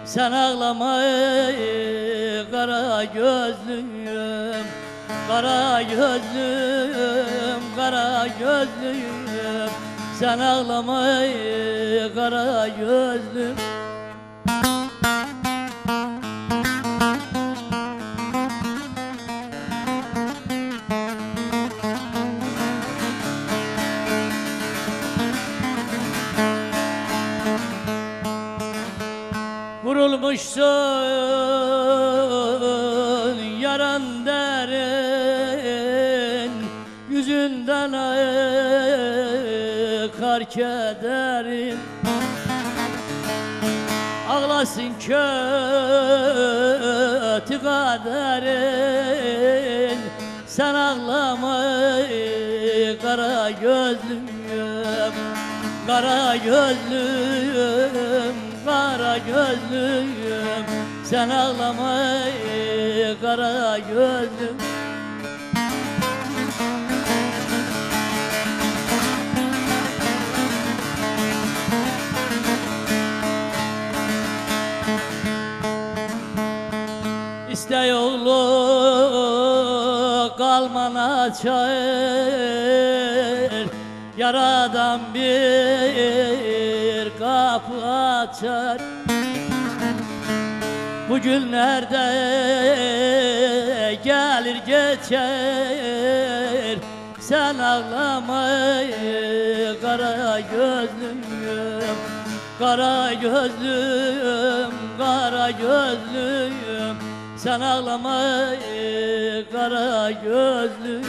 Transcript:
Sen ağlama ey kara gözlüm, kara gözlüm, kara gözlüm. Sen ağlama ey kara gözlüm. Vurulmuşsun yaran derin, yüzünden akar kederin. Ağlasın kötü kaderin, sen ağlama ey kara gözlüm, kara gözlüm, kara gözlüm. Sen ağlama ey kara gözlüm. İste oğlu kalmana çağır, yaradan bir kapı açar. Bu günlerde gelir geçer, sen ağlama ey kara gözlüm, kara gözlüm, kara gözlüm. Sen ağlama ey kara gözlüm.